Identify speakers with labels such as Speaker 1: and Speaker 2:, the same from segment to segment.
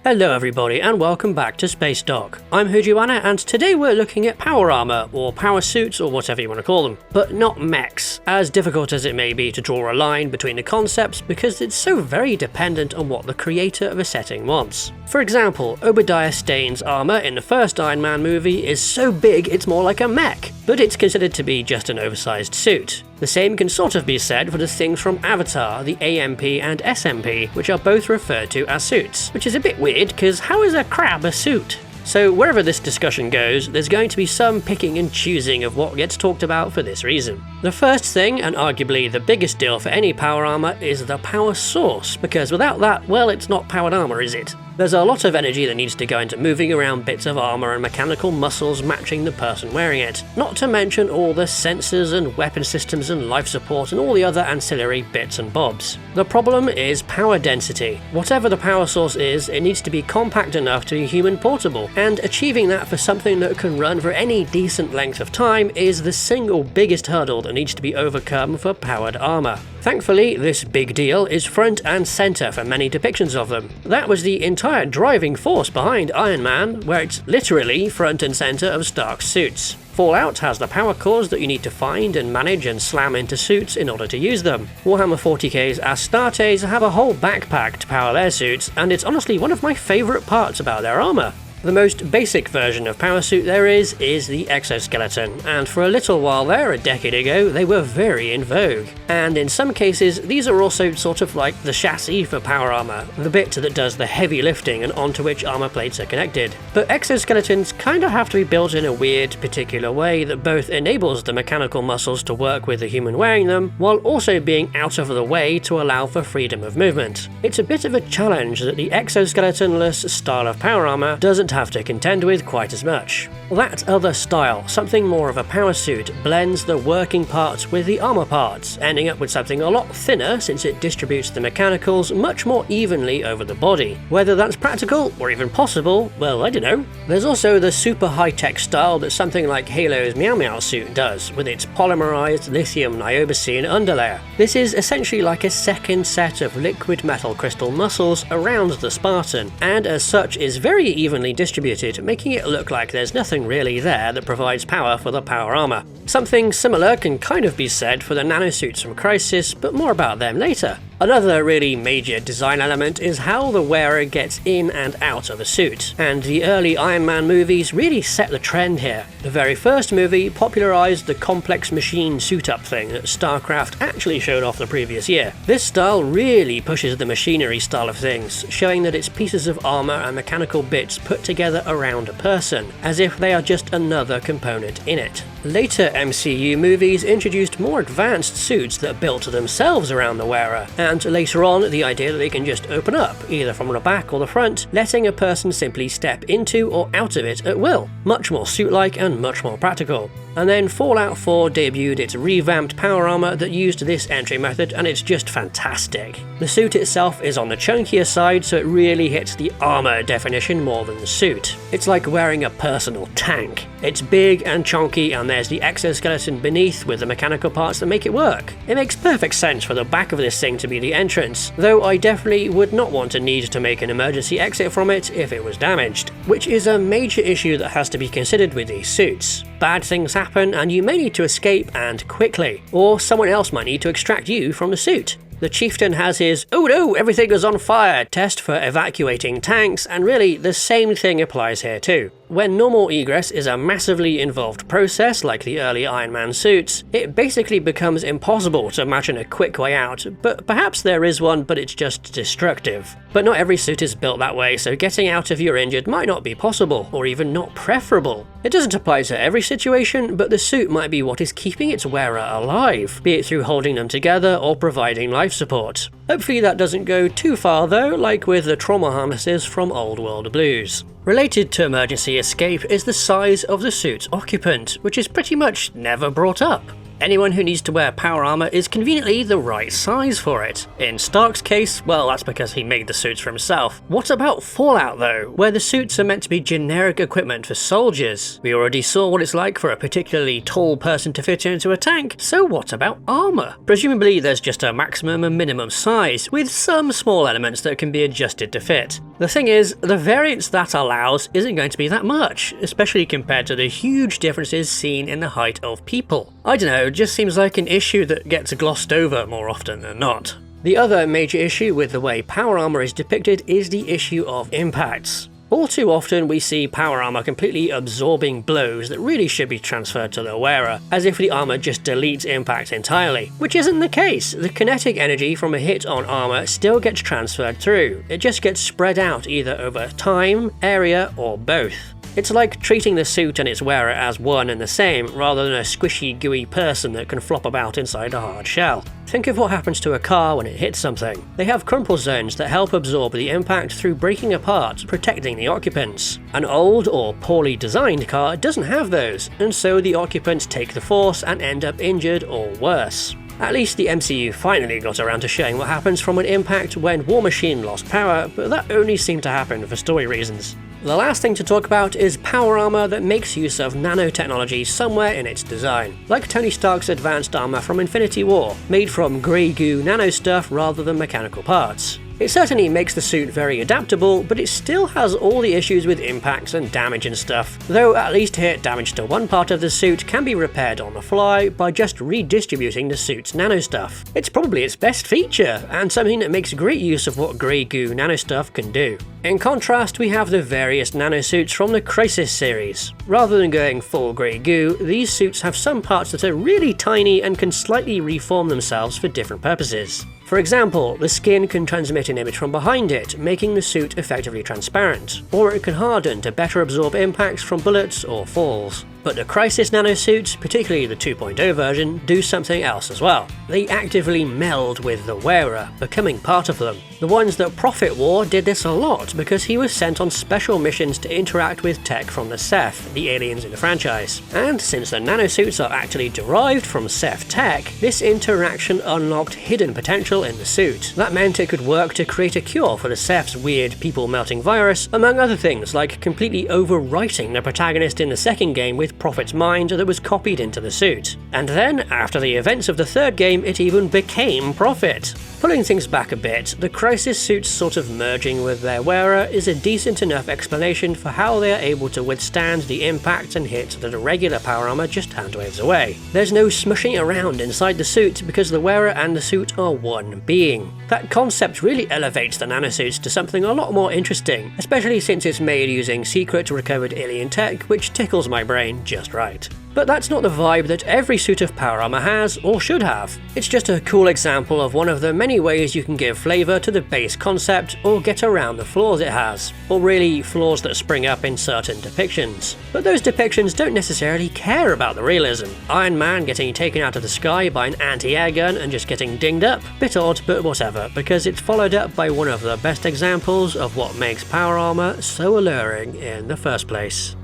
Speaker 1: Hello everybody and welcome back to Spacedock. I'm Hujuana and today we're looking at power armor, or power suits, or whatever you want to call them. But not mechs, as difficult as it may be to draw a line between the concepts because it's so very dependent on what the creator of a setting wants. For example, Obadiah Stane's armor in the first Iron Man movie is so big it's more like a mech, but it's considered to be just an oversized suit. The same can sort of be said for the things from Avatar, the AMP and SMP, which are both referred to as suits, which is a bit weird because how is a crab a suit? So wherever this discussion goes, there's going to be some picking and choosing of what gets talked about for this reason. The first thing, and arguably the biggest deal for any power armor, is the power source, because without that, well, it's not powered armor, is it? There's a lot of energy that needs to go into moving around bits of armor and mechanical muscles matching the person wearing it, not to mention all the sensors and weapon systems and life support and all the other ancillary bits and bobs. The problem is power density. Whatever the power source is, it needs to be compact enough to be human portable, and achieving that for something that can run for any decent length of time is the single biggest hurdle that needs to be overcome for powered armor. Thankfully, this big deal is front and center for many depictions of them. That was the entire driving force behind Iron Man, where it's literally front and center of Stark's suits. Fallout has the power cores that you need to find and manage and slam into suits in order to use them. Warhammer 40k's Astartes have a whole backpack to power their suits, and it's honestly one of my favourite parts about their armor. The most basic version of power suit there is the exoskeleton, and for a little while there, a decade ago, they were very in vogue. And in some cases, these are also sort of like the chassis for power armor, the bit that does the heavy lifting and onto which armor plates are connected. But exoskeletons kinda have to be built in a weird, particular way that both enables the mechanical muscles to work with the human wearing them, while also being out of the way to allow for freedom of movement. It's a bit of a challenge that the exoskeletonless style of power armor doesn't have to contend with quite as much. That other style, something more of a power suit, blends the working parts with the armor parts, ending up with something a lot thinner since it distributes the mechanicals much more evenly over the body. Whether that's practical or even possible, well, I don't know. There's also the super high-tech style that something like Halo's Meow Meow suit does, with its polymerized lithium niobosine underlayer. This is essentially like a second set of liquid metal crystal muscles around the Spartan, and as such is very evenly distributed, making it look like there's nothing really there that provides power for the power armor. Something similar can kind of be said for the nanosuits from Crisis, but more about them later. Another really major design element is how the wearer gets in and out of a suit, and the early Iron Man movies really set the trend here. The very first movie popularized the complex machine suit-up thing that StarCraft actually showed off the previous year. This style really pushes the machinery style of things, showing that it's pieces of armor and mechanical bits put together around a person, as if they are just another component in it. Later MCU movies introduced more advanced suits that built themselves around the wearer, and later on the idea that they can just open up, either from the back or the front, letting a person simply step into or out of it at will. Much more suit-like and much more practical. And then Fallout 4 debuted its revamped power armor that used this entry method, and it's just fantastic. The suit itself is on the chunkier side, so it really hits the armor definition more than the suit. It's like wearing a personal tank. It's big and chunky, and there's the exoskeleton beneath with the mechanical parts that make it work. It makes perfect sense for the back of this thing to be the entrance, though I definitely would not want to need to make an emergency exit from it if it was damaged, which is a major issue that has to be considered with these suits. Bad things happen and you may need to escape, and quickly, or someone else might need to extract you from the suit. The chieftain has his "oh no, everything is on fire" test for evacuating tanks, and really the same thing applies here too. When normal egress is a massively involved process like the early Iron Man suits, it basically becomes impossible to imagine a quick way out, but perhaps there is one, but it's just destructive. But not every suit is built that way, so getting out if you're injured might not be possible, or even not preferable. It doesn't apply to every situation, but the suit might be what is keeping its wearer alive, be it through holding them together or providing life support. Hopefully that doesn't go too far though, like with the trauma harnesses from Old World Blues. Related to emergency escape is the size of the suit's occupant, which is pretty much never brought up. Anyone who needs to wear power armor is conveniently the right size for it. In Stark's case, well, that's because he made the suits for himself. What about Fallout though, where the suits are meant to be generic equipment for soldiers? We already saw what it's like for a particularly tall person to fit into a tank, so what about armor? Presumably there's just a maximum and minimum size, with some small elements that can be adjusted to fit. The thing is, the variance that allows isn't going to be that much, especially compared to the huge differences seen in the height of people. I don't know, it just seems like an issue that gets glossed over more often than not. The other major issue with the way power armor is depicted is the issue of impacts. All too often we see power armor completely absorbing blows that really should be transferred to the wearer, as if the armor just deletes impact entirely, which isn't the case. The kinetic energy from a hit on armor still gets transferred through, it just gets spread out either over time, area, or both. It's like treating the suit and its wearer as one and the same, rather than a squishy, gooey person that can flop about inside a hard shell. Think of what happens to a car when it hits something. They have crumple zones that help absorb the impact through breaking apart, protecting the occupants. An old or poorly designed car doesn't have those, and so the occupants take the force and end up injured or worse. At least the MCU finally got around to showing what happens from an impact when War Machine lost power, but that only seemed to happen for story reasons. The last thing to talk about is power armor that makes use of nanotechnology somewhere in its design, like Tony Stark's advanced armor from Infinity War, made from grey goo nano stuff rather than mechanical parts. It certainly makes the suit very adaptable, but it still has all the issues with impacts and damage and stuff, though at least here damage to one part of the suit can be repaired on the fly by just redistributing the suit's nano stuff. It's probably its best feature, and something that makes great use of what grey goo nano stuff can do. In contrast, we have the various nanosuits from the Crisis series. Rather than going full grey goo, these suits have some parts that are really tiny and can slightly reform themselves for different purposes. For example, the skin can transmit an image from behind it, making the suit effectively transparent, or it can harden to better absorb impacts from bullets or falls. But the Crisis nanosuits, particularly the 2.0 version, do something else as well. They actively meld with the wearer, becoming part of them. The ones that Prophet wore did this a lot because he was sent on special missions to interact with tech from the Ceph, the aliens in the franchise. And since the nanosuits are actually derived from Ceph tech, this interaction unlocked hidden potential in the suit. That meant it could work to create a cure for the Ceph's weird people-melting virus, among other things like completely overwriting the protagonist in the second game with Prophet's mind that was copied into the suit. And then, after the events of the third game, it even became Prophet. Pulling things back a bit, the Crisis suits sort of merging with their wearer is a decent enough explanation for how they are able to withstand the impact and hit that a regular power armor just handwaves away. There's no smushing around inside the suit because the wearer and the suit are one being. That concept really elevates the nanosuits to something a lot more interesting, especially since it's made using secret recovered alien tech, which tickles my brain just right. But that's not the vibe that every suit of power armor has, or should have. It's just a cool example of one of the many ways you can give flavour to the base concept or get around the flaws it has, or really flaws that spring up in certain depictions. But those depictions don't necessarily care about the realism. Iron Man getting taken out of the sky by an anti-air gun and just getting dinged up? Bit odd, but whatever, because it's followed up by one of the best examples of what makes power armor so alluring in the first place.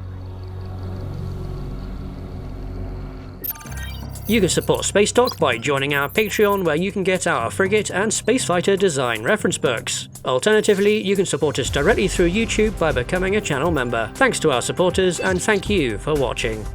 Speaker 1: You can support Spacedock by joining our Patreon, where you can get our frigate and spacefighter design reference books. Alternatively, you can support us directly through YouTube by becoming a channel member. Thanks to our supporters, and thank you for watching.